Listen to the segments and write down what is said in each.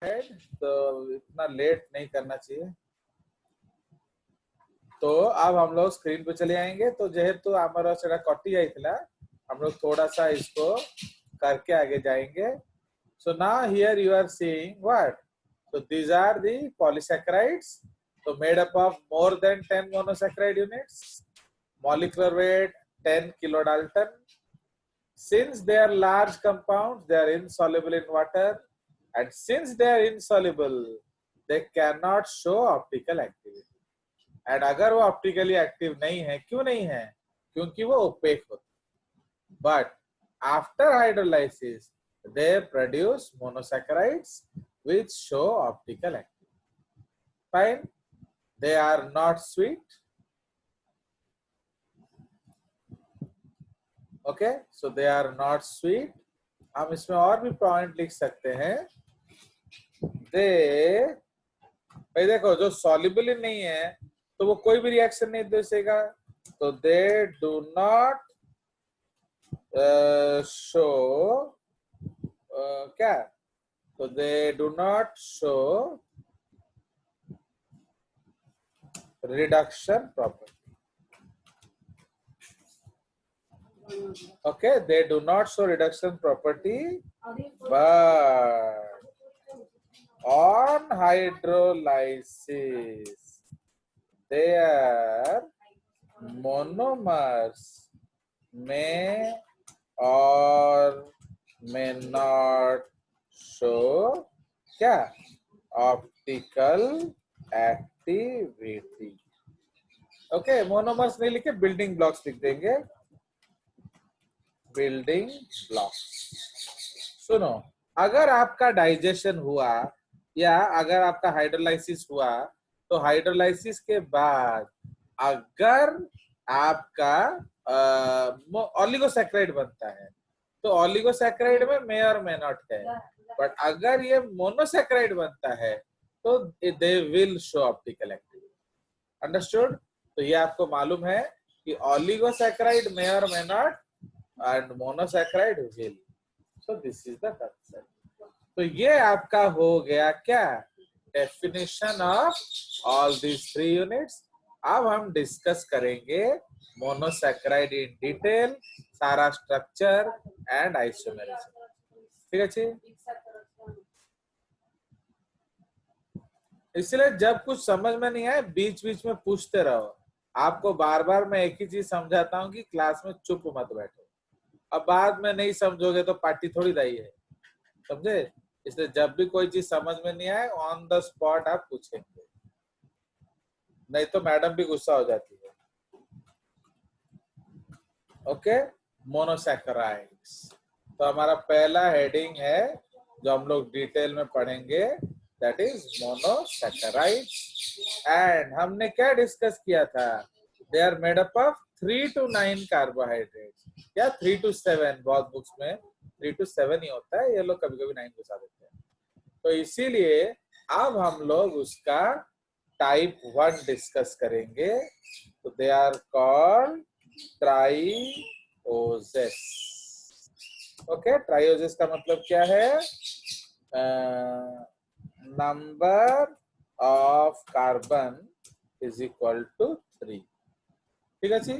तो इतना लेट नहीं करना चाहिए। तो अब हम लोग स्क्रीन पे चले आएंगे। तो जेहेतु हमारा सेटा कटी जाइथिला, हम लोग थोड़ा सा इसको करके आगे जाएंगे। So now here you are seeing what, so these are the polysaccharides, so made up of more than 10 monosaccharide units, molecular weight 10 kilodalton. Since they are large compounds, they are insoluble in water, and since they are insoluble, they cannot show optical activity. And अगर वो optically active नहीं है, क्यों नहीं है? क्योंकि वो OPEC होते हैं। But after hydrolysis they produce monosaccharides which show optical activity. Fine, they are not sweet. Okay, so they are not sweet. हम इसमें और भी पॉइंट लिख सकते हैं। दे भाई देखो, जो सॉल्युबल नहीं है तो वो कोई भी रिएक्शन नहीं दे सकेगा। तो दे डू नॉट शो क्या, तो they do not show reduction property. Okay, they do not show reduction property, but on hydrolysis their monomers may or may not show क्या, ऑप्टिकल एक्टिविटी। ओके, मोनोमर्स नहीं लिखे, building blocks लिख देंगे, building blocks. सुनो, अगर आपका digestion हुआ या अगर आपका हाइड्रोलाइसिस हुआ, तो हाइड्रोलाइसिस के बाद अगर आपका ऑलिगोसैकेराइड बनता है, तो ऑलिगोसैकेराइड में मे और मे नॉट है। बट अगर ये मोनोसैकेराइड बनता है तो they will show optical activity. Understood? तो ये आपको मालूम है कि ऑलिगोसैकेराइड मे और may not and monosaccharide will. So this is the concept. तो ये आपका हो गया क्या, definition of all these three units. अब हम डिस्कस करेंगे मोनोसैकेराइड इन डिटेल, सारा स्ट्रक्चर एंड आइसोमेरिज्म। ठीक है, इसलिए जब कुछ समझ में नहीं आए बीच बीच में पूछते रहो। आपको बार बार मैं एक ही चीज समझाता हूँ कि क्लास में चुप मत बैठो। अब बाद में नहीं समझोगे तो पार्टी थोड़ी दाई है, समझे? इसलिए जब भी कोई चीज समझ में नहीं आए ऑन द स्पॉट आप पूछेंगे, नहीं तो मैडम भी गुस्सा हो जाती है। Okay, monosaccharides. तो हमारा पहला हेडिंग है जो हम लोग डिटेल में पढ़ेंगे, दैट इज मोनोसैकेराइड्स। एंड हमने क्या डिस्कस किया था, they are made up of 3 to 9 carbohydrates या 3 to 7, बहुत बुक्स में 3 to 7 ही होता है, ये लोग कभी कभी 9 घुसा देते हैं। तो इसीलिए अब हम लोग उसका टाइप 1 डिस्कस करेंगे। तो they are called trioses. Okay, trioses का मतलब क्या है, number of carbon is equal to 3। ठीक है जी,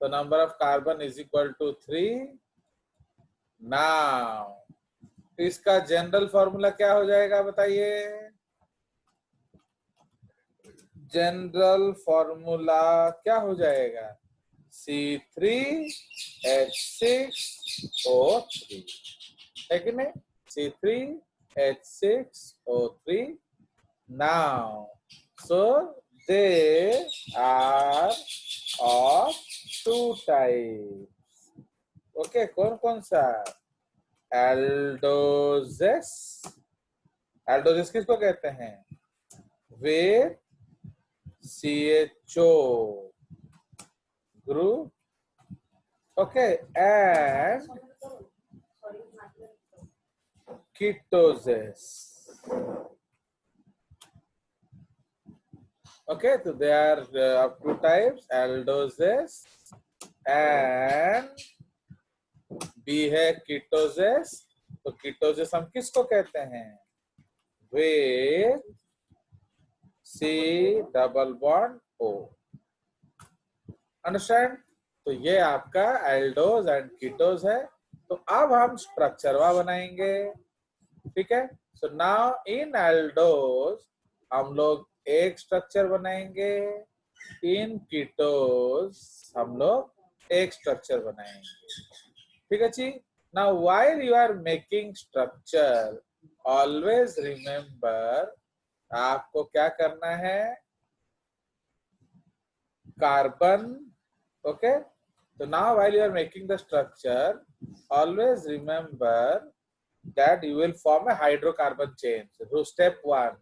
तो number of carbon is equal to 3। Now इसका जनरल फॉर्मूला क्या हो जाएगा बताइए? जनरल फॉर्मूला क्या हो जाएगा? C3H6O3, है कि नहीं? C3H6O3। Now, so they are of two types. Okay, कौन कौन सा? एल्डोजेस। एल्डोजेस किसको कहते हैं? with CHO group. Okay, and ketoses. Okay, so they are of two types, aldoses and B है ketoses। तो ketoses हम किसको कहते हैं? with C double bond O. Understand? तो ये आपका एल्डोज एंड कीटोज है। तो अब हम स्ट्रक्चरवा बनाएंगे, ठीक है। सो नाउ इन एल्डोज हम लोग एक स्ट्रक्चर बनाएंगे, इन कीटोज हम लोग एक स्ट्रक्चर बनाएंगे, ठीक है जी। Now while you are making structure always remember, आपको क्या करना है, carbon, okay. So now while you are making the structure, always remember that you will form a hydrocarbon chain. So step 1,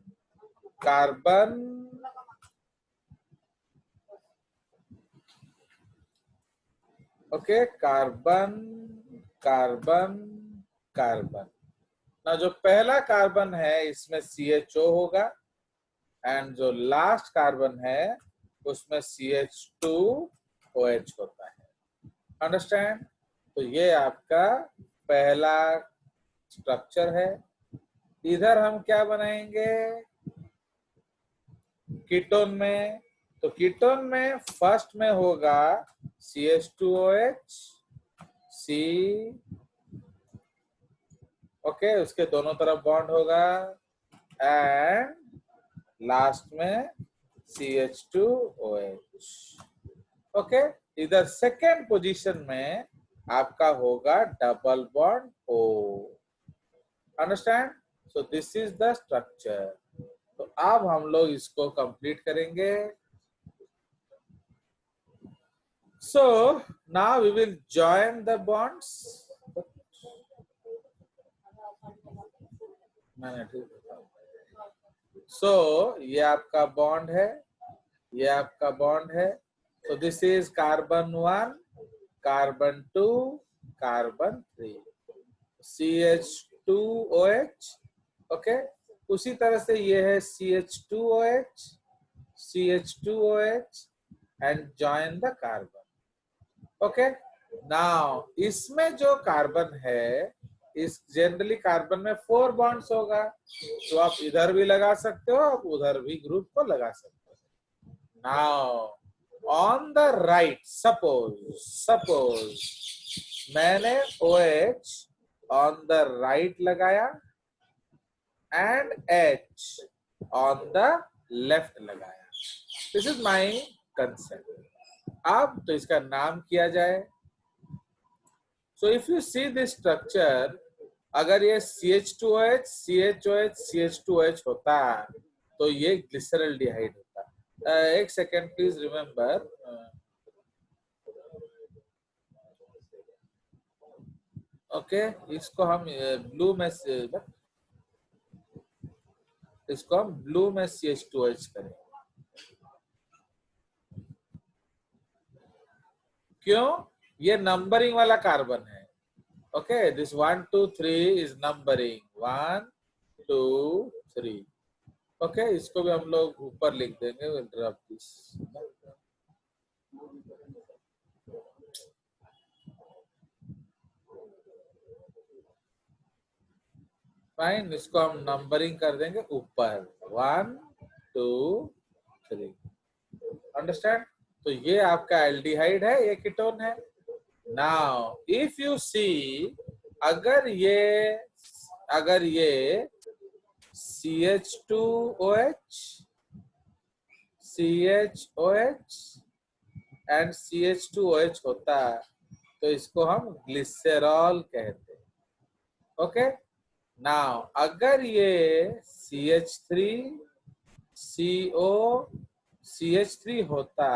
carbon, okay, carbon, carbon, carbon. ना जो पहला carbon है इसमें CHO होगा एंड जो लास्ट कार्बन है उसमें CH2OH होता है। अंडरस्टैंड? तो ये आपका पहला स्ट्रक्चर है। इधर हम क्या बनाएंगे, कीटोन में। तो कीटोन में फर्स्ट में होगा CH2OH, C, ओके, उसके दोनों तरफ बॉन्ड होगा एंड लास्ट में CH2OH, ओके। इधर सेकेंड पोजीशन में आपका होगा double bond O। Understand? So this is the structure. तो अब हम लोग इसको कंप्लीट करेंगे। So now we will join the bonds. So ये आपका बॉन्ड है, ये आपका बॉन्ड है। So this is carbon 1, carbon 2, carbon 3, CH2OH, okay। उसी तरह से ये है CH2OH, CH2OH and join the carbon, okay। Now इसमें जो कार्बन है, इस जनरली कार्बन में 4 बॉन्ड्स होगा, तो आप इधर भी लगा सकते हो, आप उधर भी ग्रुप को लगा सकते हो। Now on the right, suppose मैंने OH on the right लगाया and H on the left लगाया। This is my concept। अब तो इसका नाम किया जाए। So if you see this structure, अगर ये CH2OH, CHOH, CH2OH होता तो ये ग्लिसरल्डिहाइड होता। एक सेकेंड प्लीज रिमेम्बर, ओके। इसको हम ब्लू में CH2OH करें। क्यों? ये नंबरिंग वाला कार्बन है, okay. This 1 2 3 is numbering, 1 2 3, okay. इसको भी हम लोग ऊपर लिख देंगे, विल ड्रॉप दिस। फाइन, इसको हम नंबरिंग कर देंगे ऊपर, 1 2 3, अंडरस्टैंड? तो ये आपका एल्डिहाइड है, ये कीटोन है। नाउ इफ यू सी, अगर ये CH2OH, CHOH एंड CH2OH होता तो इसको हम ग्लिसरॉल कहते हैं, ओके। नाउ अगर ये CH3CO CH3 होता,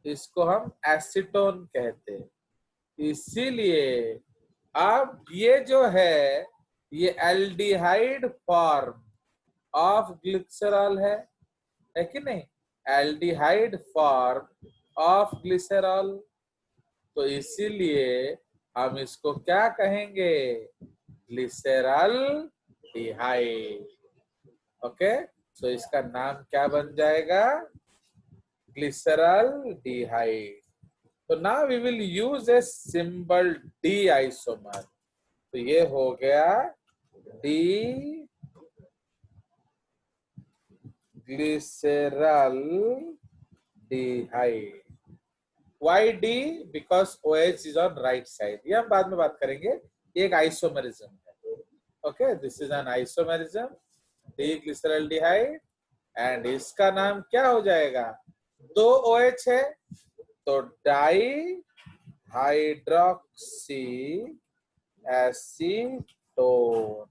इसको हम एसीटोन कहते हैं। इसीलिए अब ये जो है ये एल्डिहाइड फॉर्म ऑफ ग्लिसरॉल है कि नहीं? Aldehyde form of glycerol. तो इसीलिए हम इसको क्या कहेंगे, ग्लिसरॉल डिहाइड, ओके। सो इसका नाम क्या बन जाएगा, ग्लिसरॉल डिहाइड। तो now we will use a symbol D isomer. तो ये हो गया D glyceraldehyde. Why D? Because OH is on right side. ये हम बाद में बात करेंगे. ये एक आइसोमेरिज्म है. Okay, this is an isomerism. D-glyceraldehyde. And इसका नाम क्या हो जाएगा? दो OH है तो डाई हाइड्रोक्सी एसीटोन.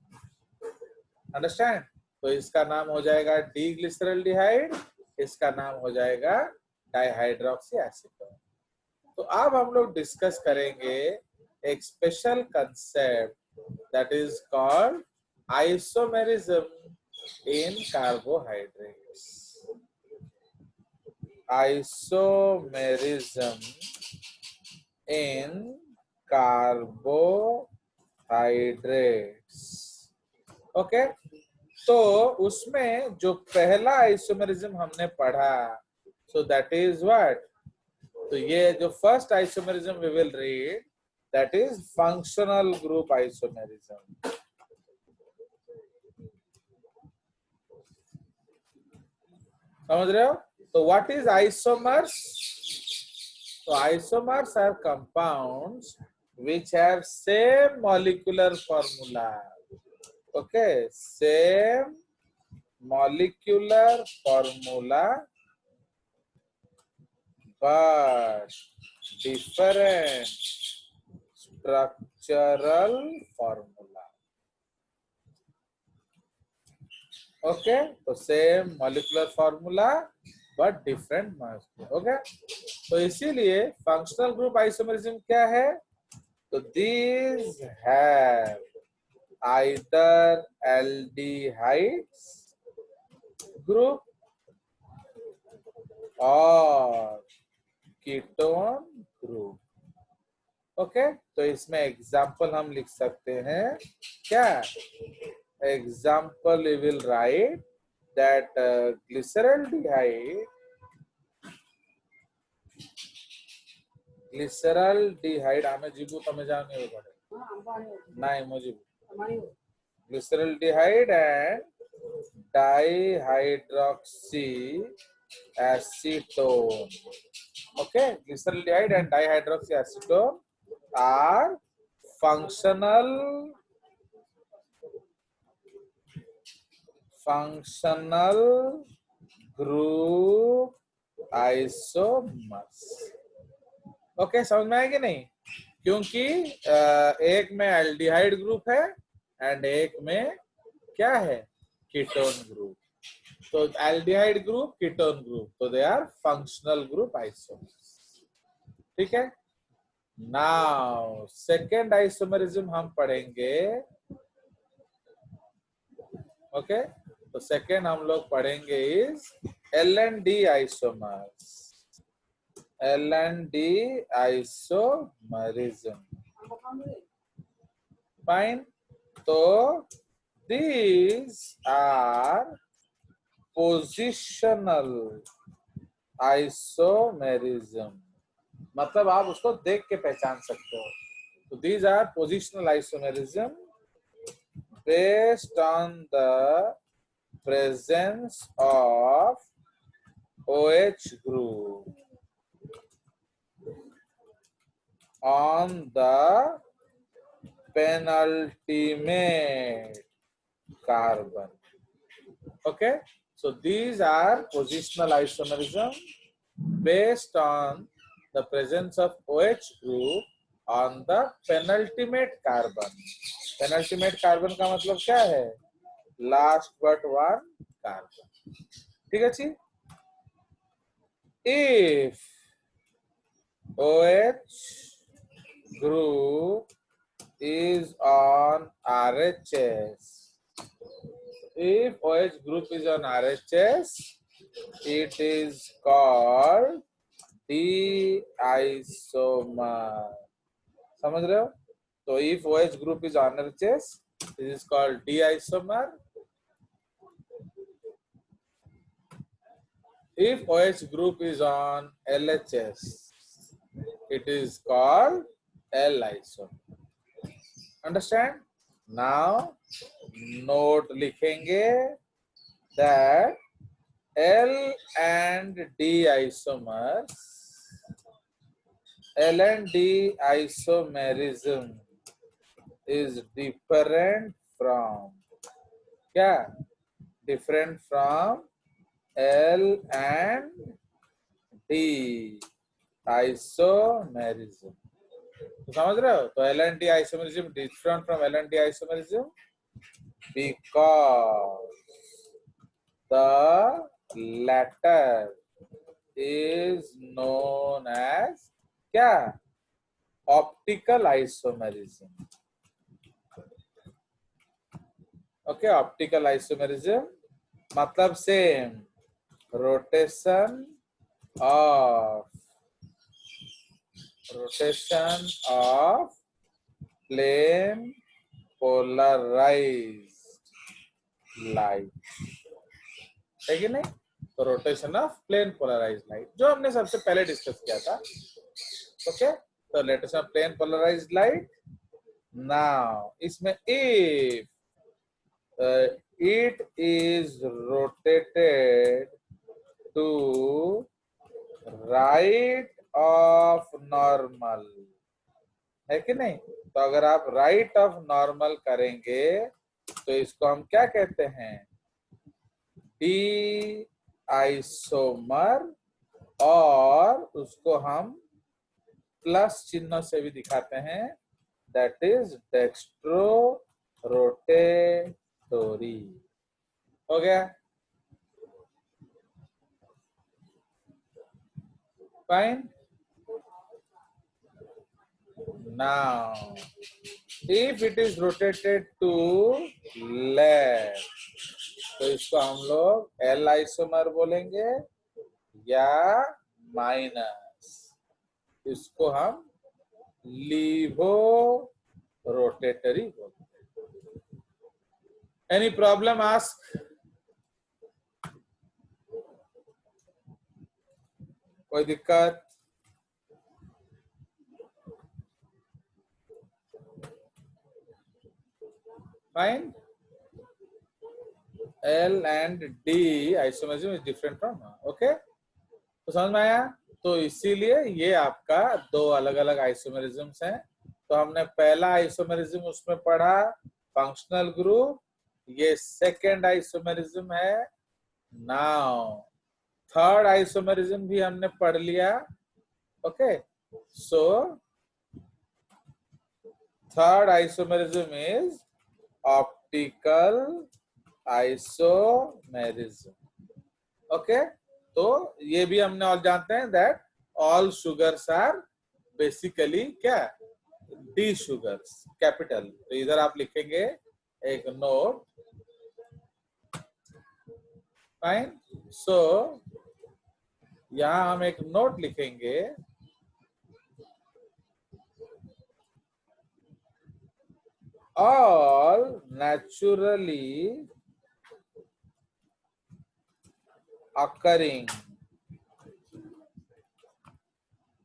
अंडरस्टैंड? तो इसका नाम हो जाएगा D-glyceraldehyde, इसका नाम हो जाएगा डाईहाइड्रोक्सी एसीटोन. तो अब हम लोग डिस्कस करेंगे एक special concept that is called isomerism in carbohydrates. Isomerism in carbohydrates. Okay, तो उसमें जो पहला आइसोमेरिज्म हमने पढ़ा, सो दैट इज व्हाट? तो ये जो first isomerism we will read, that is functional group isomerism. समझ रहे हो? तो व्हाट इज आइसोमर्स? तो isomers are compounds which have same molecular formula. Okay, same molecular formula but different structural formula. Okay, तो same molecular formula but different molecule. Okay, तो इसीलिए functional group isomerism क्या है? तो these have either aldehydes group और ketone group. Okay, तो इसमें example हम लिख सकते हैं. क्या example? We will write that glyceraldehyde आमे जीबू तमे जाने हो पड़े नहीं मुझे glyceraldehyde and dihydroxy acetone. Okay, glyceraldehyde and dihydroxy acetone are functional group isomers. Okay, समझ में आएगी नहीं? क्योंकि एक में एल्डिहाइड ग्रुप है एंड एक में क्या है? Ketone group. तो एल्डिहाइड ग्रुप, कीटोन ग्रुप, तो they are functional group isomers. ठीक है. नाउ सेकेंड आइसोमरिज्म हम पढ़ेंगे. ओके, तो सेकेंड हम लोग पढ़ेंगे is L&D isomers. L&D isomerism. Fine. तो these are positional आइसोमेरिज्म. मतलब आप उसको देख के पहचान सकते हो. तो these are positional isomerism based on the presence of OH group on the penultimate carbon. Okay, so these are positional isomerism based on the presence of OH group on the penultimate carbon. Penultimate carbon का मतलब क्या है? Last but one carbon. ठीक है जी. If OH group is on RHS, if OH group is on RHS, it is called D-isomer. समझ रहे हो? तो if OH group is on RHS, it is called D-isomer. If OH group is on LHS, it is called L-isomer. Understand? Now, note लिखेंगे that L and D isomers, L and D isomerism is different from क्या? Different from L and D isomerism. तो समझ रहे हो? तो L and D isomerism different from L and D isomerism because the latter is known as क्या? Optical isomerism. Okay, optical isomerism मतलब same rotation of plane polarized light है कि नहीं? तो rotation of plane polarised light जो हमने सबसे पहले डिस्कस किया था. ओके, तो rotation of plane polarised light. Now इसमें if it is rotated to right of normal है कि नहीं? तो अगर आप राइट ऑफ नॉर्मल करेंगे तो इसको हम क्या कहते हैं? डी आइसोमर, और उसको हम प्लस चिन्ह से भी दिखाते हैं, दैट इज डेक्स्ट्रो रोटेटोरी. हो गया? Fine. Now, if it is rotated to left, तो इसको हम लोग एल आइसोमर बोलेंगे या माइनस इसको हम लीवो रोटेटरी बोलेंगे. Any problem ask? कोई दिक्कत? Fine. L and D isomerism is different from okay. तो समझ में आया? तो इसीलिए ये आपका दो अलग अलग आइसोमेरिज्म्स हैं. तो हमने पहला आइसोमेरिज्म उसमें पढ़ा फंक्शनल ग्रुप, ये सेकेंड आइसोमेरिज्म है. नाउ थर्ड आइसोमेरिज्म भी हमने पढ़ लिया. Okay, so third isomerism is optical isomerism. Okay, तो ये भी हमने और जानते हैं that all sugars are basically क्या? D sugars capital. तो इधर आप लिखेंगे एक नोट. फाइन. सो यहां हम एक नोट लिखेंगे. all naturally occurring,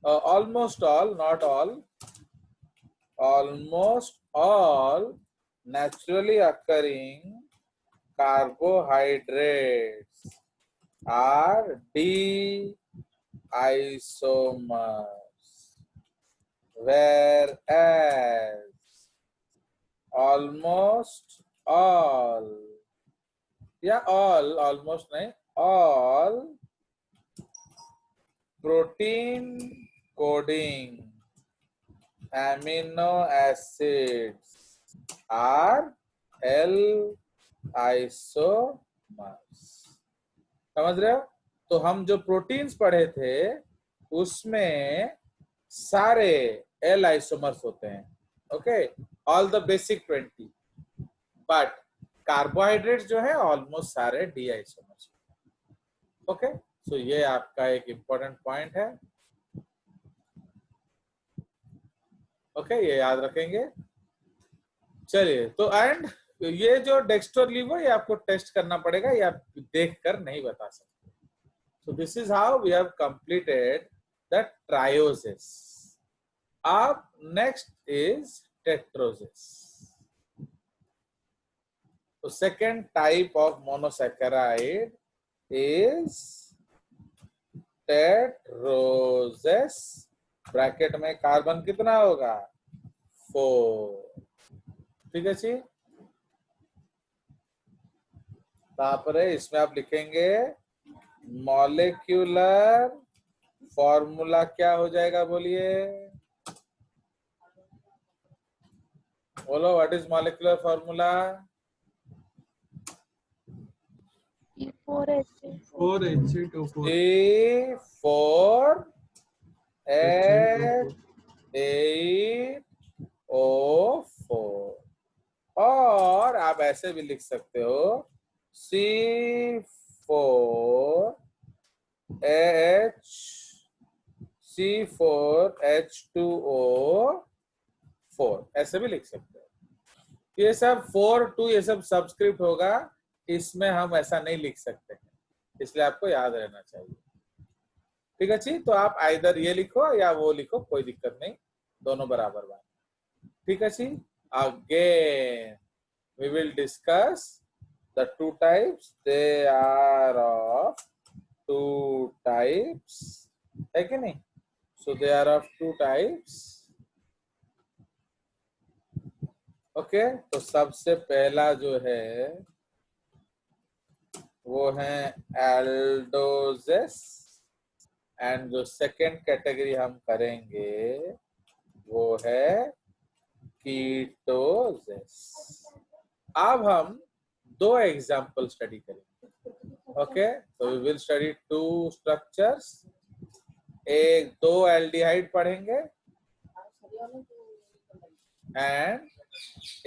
almost all, not all, almost all naturally occurring carbohydrates are D isomers, whereas almost all या all, almost नहीं, all protein coding amino acids are L isomers. समझ रहे हो? तो हम जो प्रोटीन्स पढ़े थे उसमें सारे L isomers होते हैं. Okay, all the basic 20, but carbohydrates जो है ऑलमोस्ट सारे डी आइसोमर्स. ओके, सो ये आपका एक इंपॉर्टेंट पॉइंट है. ओके, ये याद रखेंगे. चलिए, तो एंड ये जो डेक्स्ट्रो लीवो ये आपको टेस्ट करना पड़ेगा, ये आप देखकर नहीं बता सकते. So this is how we have completed the trioses. अब नेक्स्ट इज टेट्रोसिस. तो second type of monosaccharide is tetroses, bracket में कार्बन कितना होगा 4। ठीक है जी। तापरे इसमें आप लिखेंगे मॉलिक्यूलर फॉर्मूला क्या हो जाएगा, बोलिए बोलो, what is molecular formula? C4H8O4 और आप ऐसे भी लिख सकते हो C4H2O4 ऐसे भी लिख सकते हो। ये सब 4 2 ये सब सब्सक्रिप्ट होगा, इसमें हम ऐसा नहीं लिख सकते हैं, इसलिए आपको याद रहना चाहिए। ठीक है जी। तो आप आइदर ये लिखो या वो लिखो, कोई दिक्कत नहीं, दोनों बराबर बात। ठीक है जी। Again we will discuss the two types. They are of two types, है कि नहीं? So they are of two types. Okay, तो सबसे पहला जो है वो है एल्डोजेस, एंड जो सेकेंड कैटेगरी हम करेंगे वो है कीटोजेस। अब हम दो एग्जाम्पल स्टडी करेंगे। ओके, तो we will study two structures, एक दो एल्डिहाइड पढ़ेंगे एंड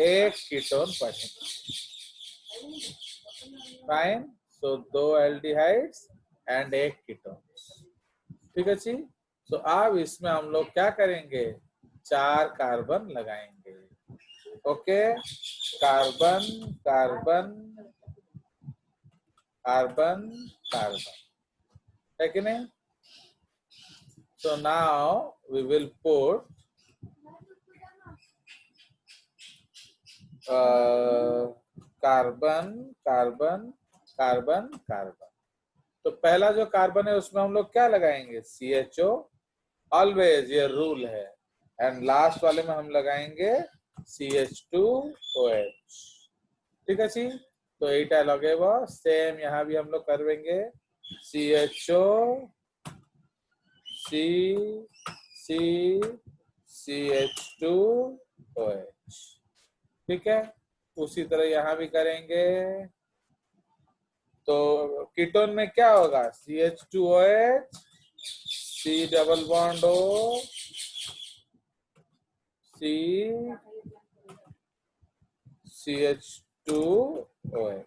एक कीटोन पढ़ेंगे। फाइन, सो दो एल्डिहाइड्स एंड एक कीटोन। ठीक है जी। सो अब इसमें हम लोग क्या करेंगे, 4 कार्बन लगाएंगे। Okay, carbon carbon carbon carbon, है कि नहीं? So now we will put carbon carbon carbon carbon. तो पहला जो कार्बन है उसमें हम लोग क्या लगाएंगे, CHO, ऑलवेज ये रूल है, एंड लास्ट वाले में हम लगाएंगे CH2OH। ठीक है जी। तो एटा लगे वो सेम यहाँ भी हम लोग करेंगे, CHO CH2OH। ठीक है, उसी तरह यहाँ भी करेंगे। तो कीटोन में क्या होगा, CH2OH, C double bond O, C CH2OH।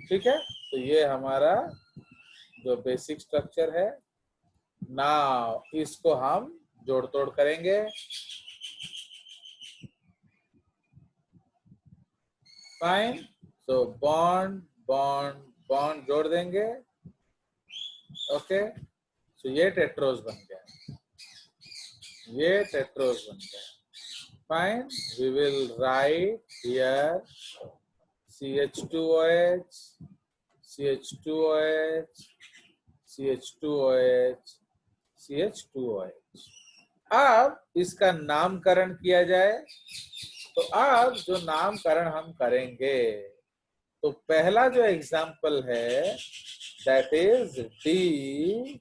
ठीक है, तो ये हमारा जो बेसिक स्ट्रक्चर है। नाउ इसको हम जोड़ तोड़ करेंगे। फाइन, तो बॉन्ड बॉन्ड बॉन्ड जोड़ देंगे। ओके, तो ये टेट्रोज बन गया, ये टेट्रोज बन गया। Fine, we will write here CH2OH CH2OH CH2OH CH2OH। अब इसका नामकरण किया जाए। तो अब जो नामकरण हम करेंगे, तो पहला जो एग्जाम्पल है that is D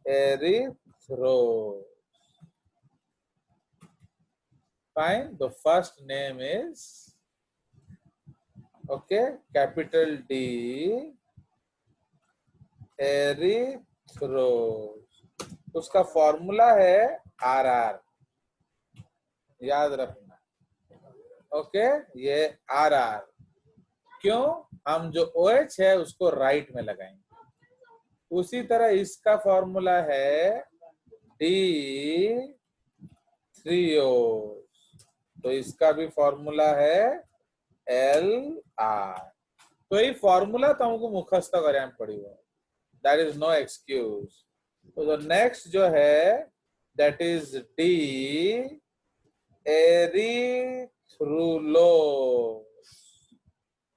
erythrose. Fine, the first name is okay capital D erythrose. उसका फॉर्मूला है RR, याद रखना। ओके, ये RR। क्यों, हम जो OH है उसको राइट में लगाएंगे। उसी तरह इसका फॉर्मूला है D3O, तो इसका भी फॉर्मूला है LR। तो ये फॉर्मूला तो हमको मुखस्त कराया पड़ेगा, दैट इज नो एक्सक्यूज। तो नेक्स्ट जो है that is D erythrulose.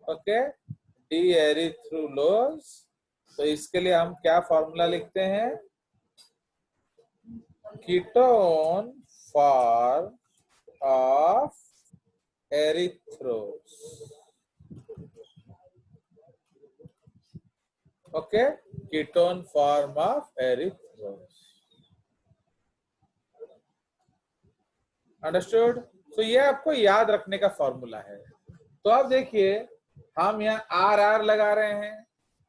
Okay, D erythrulose तो इसके लिए हम क्या फॉर्मूला लिखते हैं? Ketone form of erythrose. Okay, ketone form of erythrose. Understood? तो ये आपको याद रखने का फॉर्मूला है। तो अब देखिए, हम यहाँ आर आर लगा रहे हैं,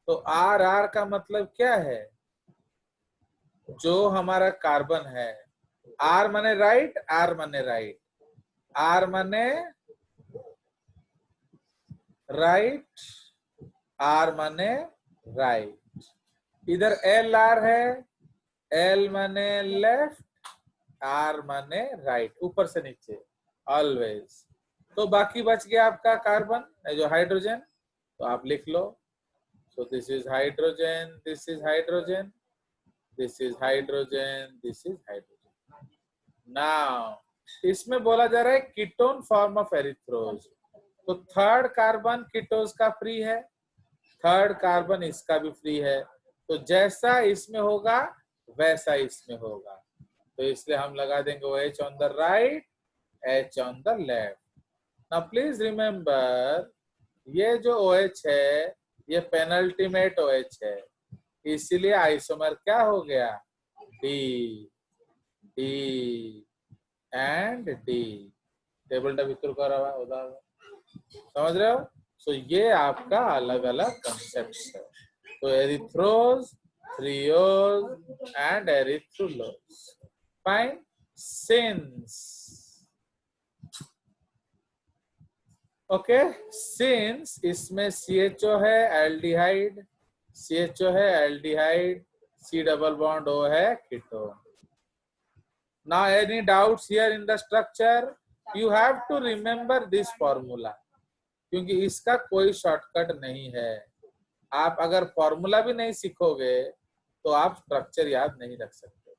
तो आर आर का मतलब क्या है? जो हमारा कार्बन है, आर माने राइट, आर माने राइट, आर माने राइट, आर माने राइट। इधर एल आर है, एल माने लेफ्ट, आर माने राइट, ऊपर से नीचे ऑलवेज। तो बाकी बच गया आपका कार्बन, जो हाइड्रोजन, तो आप लिख लो। So this is hydrogen, this is hydrogen, this is hydrogen, this is hydrogen. Now इसमें बोला जा रहा है कीटोन फॉर्म ऑफ एरिथ्रोज, तो थर्ड कार्बन कीटोज का फ्री है, थर्ड कार्बन इसका भी फ्री है, तो जैसा इसमें होगा वैसा इसमें होगा। तो इसलिए हम लगा देंगे OH on the right, H on the left. Now please remember, ये जो OH है ये पेनल्टीमेट OH है, इसीलिए आइसोमर क्या हो गया? D, D and D। Table टा भीतर कर रहा है, समझ रहे हो? सो ये आपका अलग अलग कंसेप्ट है। तो erythrose, threose and erythrulose. Fine. Since, okay, since इसमें CHO है एल्डिहाइड, CHO है aldehyde, C double bond O है ketone. Now any doubts here in the structure? You have to remember this formula, क्योंकि इसका कोई shortcut नहीं है। आप अगर फॉर्मूला भी नहीं सीखोगे तो आप स्ट्रक्चर याद नहीं रख सकते।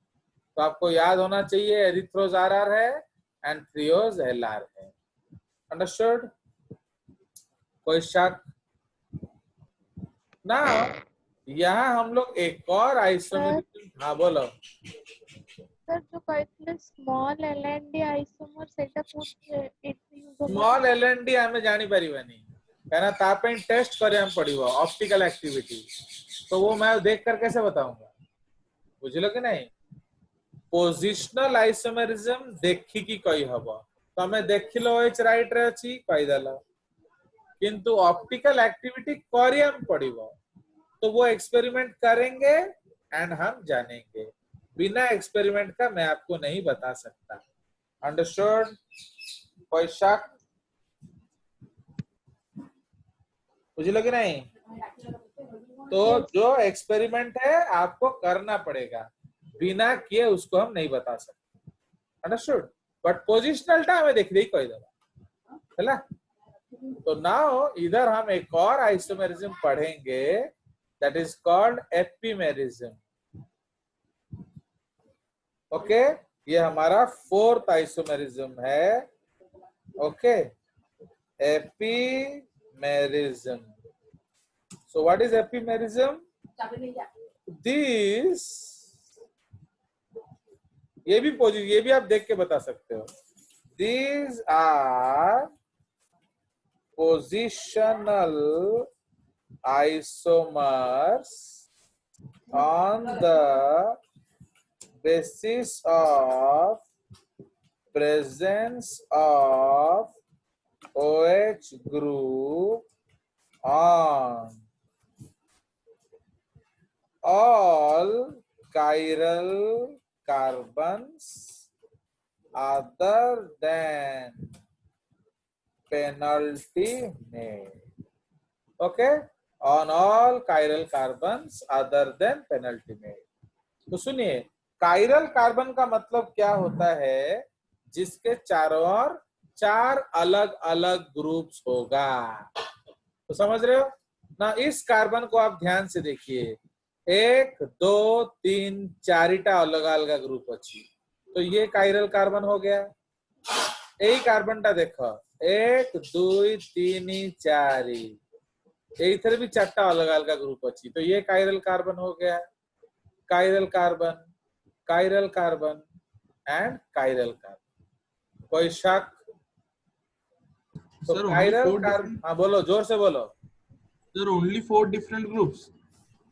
तो आपको याद होना चाहिए एरिथ्रोज RR है एंड थ्रियोज LR है। अंडरस्टूड? कोई शक? ना यहाँ हम लोग एक और आइसोमेरिज्म, हाँ बोलो। सर जो कहते स्मॉल एलएनडी आइसोमर सेटा कोड यूज होगा? स्मॉल एलएनडी हमें जानी परिवानी कहना तापें टेस्ट करे हम पड़िबो ऑप्टिकल एक्टिविटी, तो वो मैं देख कर कैसे बताऊंगा? बुझलो कि नहीं? पोजिशनल आइसोमेरिज्म देखी की कही हबो, तमे देखिलो OH राइट रे अछि कहि देलो, किंतु ऑप्टिकल एक्टिविटी करियम पड़िबो, तो वो एक्सपेरिमेंट करेंगे एंड हम जानेंगे। बिना एक्सपेरिमेंट का मैं आपको नहीं बता सकता। अंडरस्टूड? कोई शक? बुझलो कि नहीं? तो जो एक्सपेरिमेंट है आपको करना पड़ेगा, बिना किए उसको हम नहीं बता सकते। अंडरस्टूड? बट पोजिशनल टा हमें देख रही कोई दबा, है? तो नाउ इधर हम एक और आइसोमेरिज्म पढ़ेंगे, दैट इज कॉल्ड एपिमेरिज्म। ओके, ये हमारा फोर्थ आइसोमेरिज्म है। Okay, एपिमेरिज्म। So what is epimerism? This, ये भी आप देख के बता सकते हो। These are positional isomers on the basis of presence of OH group on all chiral carbons other than penultimate. Okay, on all chiral carbons other than penultimate. तो सुनिए, कायरल कार्बन का मतलब क्या होता है? जिसके चारों ओर 4 अलग अलग ग्रुप्स होगा। तो समझ रहे हो ना? इस कार्बन को आप ध्यान से देखिए, 1 2 3 4टा अलग अलग ग्रुप अच्छी, तो ये कायरल कार्बन हो गया। यही कार्बन टा देखो, 1 2 3 4, एथर भी चार्टा अलग अलग ग्रुप अच्छी। तो ये कायरल कार्बन हो गया, chiral carbon, chiral carbon and chiral carbon. कोई शक? तो Sir, only chiral 4 carbon, different. हाँ बोलो, जोर से बोलो। Sir, only 4 different groups.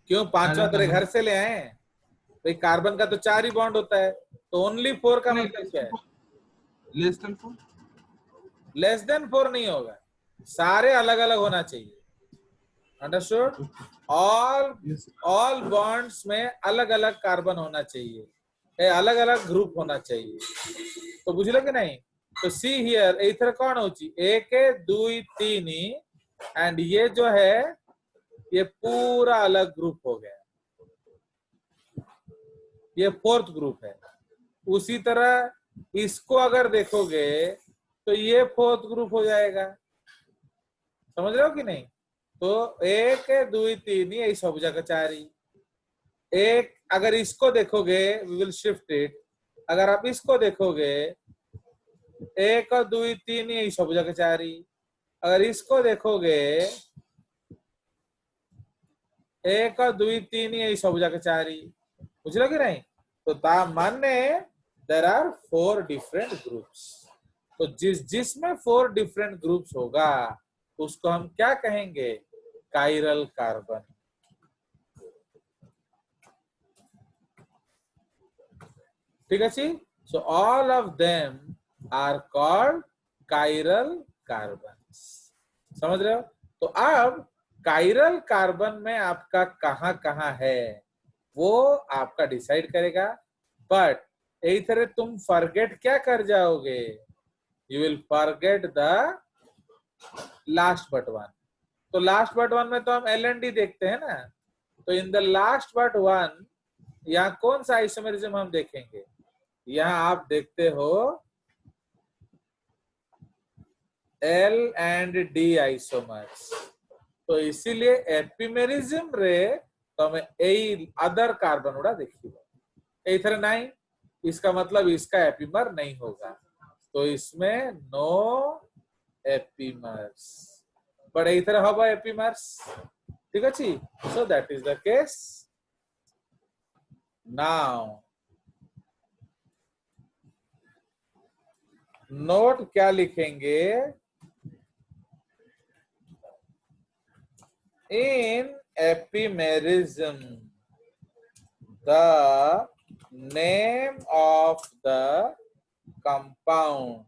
क्यों, पांचवा Chiral तेरे carbon. घर से ले आए? भाई कार्बन का तो 4 ही बॉन्ड होता है, तो ओनली 4 का नहीं, मतलब क्या है? less than 4. लेस देन 4 नहीं होगा, सारे अलग अलग होना चाहिए। Understood? All Yes. All bonds में अलग अलग कार्बन होना चाहिए, अलग अलग ग्रुप होना चाहिए। तो बुझल कि नहीं? तो सी हियर एथर कौन होची, 1 2 3 एंड ये जो है ये पूरा अलग ग्रुप हो गया, ये 4th ग्रुप है। उसी तरह इसको अगर देखोगे तो ये 4th ग्रुप हो जाएगा। समझ रहे हो कि नहीं? तो 1 2 3 यही सब जगह 4 ही। एक अगर इसको देखोगे, वी विल शिफ्ट इट, अगर आप इसको देखोगे 1 और 2 3 यही सब जगह 4 ही। अगर इसको देखोगे 1 और 2 3 यही सब जगह 4 ही। बुझ लो कि नहीं? तो ता माने देर आर 4 डिफरेंट ग्रुप्स। तो जिसमें 4 डिफरेंट ग्रुप्स होगा उसको हम क्या कहेंगे? Chiral carbon. ठीक है जी? So all of them are called chiral carbon. समझ रहे हो? तो अब कायरल कार्बन में आपका कहां कहां है वो आपका डिसाइड करेगा। बट यही तरह तुम फॉरगेट क्या कर जाओगे, you will forget the last but one. तो लास्ट बट वन में तो हम LND देखते हैं ना, तो in the last but one यहाँ कौन सा आइसोमेरिज्म हम देखेंगे? यहाँ आप देखते हो L एंड D आइसोमर्स। तो इसीलिए एपिमेरिज्म रे तमें एई अदर कार्बन उड़ा देखिए एथर नहीं, इसका मतलब इसका एपिमर नहीं होगा, तो इसमें नो एपिमर्स। बट एथर हवा एपिमर्स। ठीक अच्छी? So that is the case. Now note क्या लिखेंगे? In epimerism, the name of the compound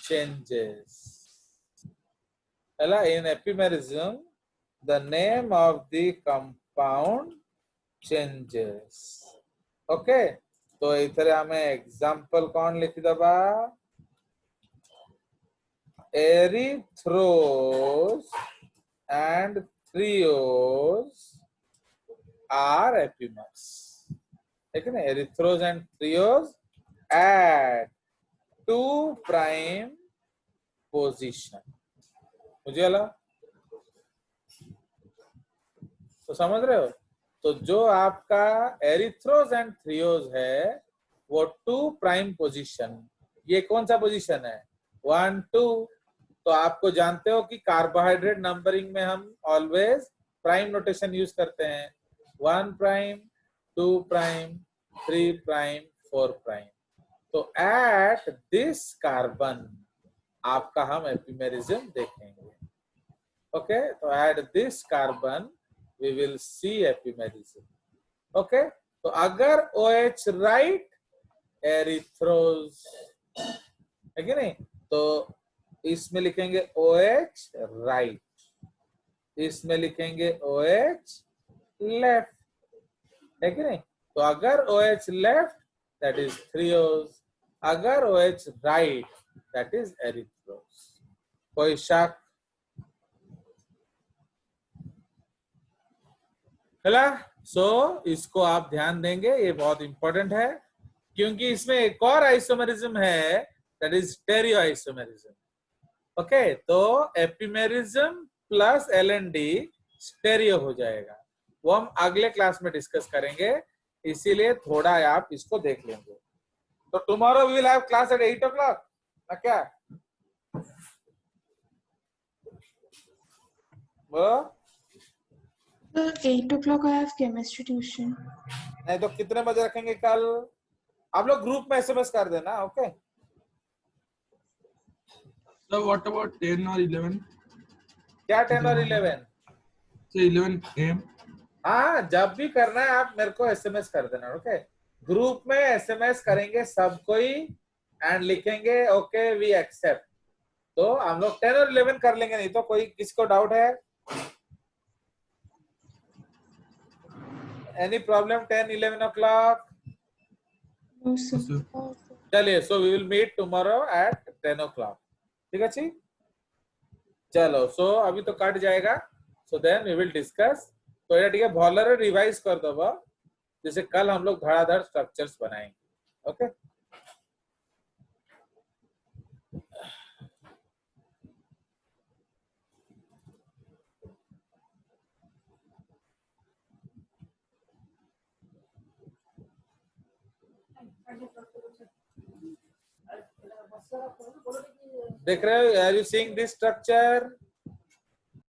changes. In epimerism, the name of the compound changes. Okay? तो इधर हमें एग्जाम्पल कौन लिख दबा? Erythrose and trios are epimers. ठीक है ना? Erythrose and triose at 2' position. मुझे वाला तो समझ रहे हो? तो जो आपका एरिथ्रोज एंड थ्रियोज है वो 2' पोजीशन। ये कौन सा पोजीशन है? 1 2। तो आपको जानते हो कि कार्बोहाइड्रेट नंबरिंग में हम ऑलवेज प्राइम नोटेशन यूज करते हैं, 1', 2', 3', 4'। तो एट दिस कार्बन आपका हम एपिमेरिज्म देखेंगे। ओके? तो at this carbon we will see epimerism. Okay? तो अगर OH राइट एरिथ्रोज है कि नहीं, तो इसमें लिखेंगे OH राइट, इसमें लिखेंगे OH लेफ्ट, है कि नहीं? तो अगर OH लेफ्ट दैट इज थ्रियोज, अगर OH right that is erythrose. कोई शक? है? सो इसको आप ध्यान देंगे, ये बहुत इंपॉर्टेंट है क्योंकि इसमें एक और आइसोमेरिज्म है that is stereo isomerism. Okay? तो एपिमेरिज्म प्लस LND स्टेरियो हो जाएगा, वो हम अगले क्लास में डिस्कस करेंगे, इसीलिए थोड़ा आप इसको देख लेंगे। तो tomorrow we will have class at 8 o'clock ना क्या? वो Sir, 8 o'clock I have chemistry tuition. नहीं तो कितने बजे रखेंगे कल? आप लोग ग्रुप में एसएमएस कर देना, okay? Sir, what about 10 or 11? क्या 10 और 11? Say 11 a.m. हाँ, जब भी करना है आप मेरे को एसएमएस कर देना, ओके? ग्रुप में एसएमएस करेंगे सब कोई एंड लिखेंगे ओके वी एक्सेप्ट। तो हम लोग 10 और 11 कर लेंगे, नहीं तो कोई किसको डाउट है? Any problem 10, 11 o'clock? No, sir. Sir. Oh, sir. चलिए, so we will meet tomorrow at 10 o'clock, ठीक है जी? चलो, सो अभी तो कट जाएगा, so then we will discuss. तो ये ठीक है, भलरे रिवाइज कर दबो, जैसे कल हम लोग धड़ाधड़ स्ट्रक्चर्स बनाएंगे, ओके? देख रहे हो, are you seeing this structure?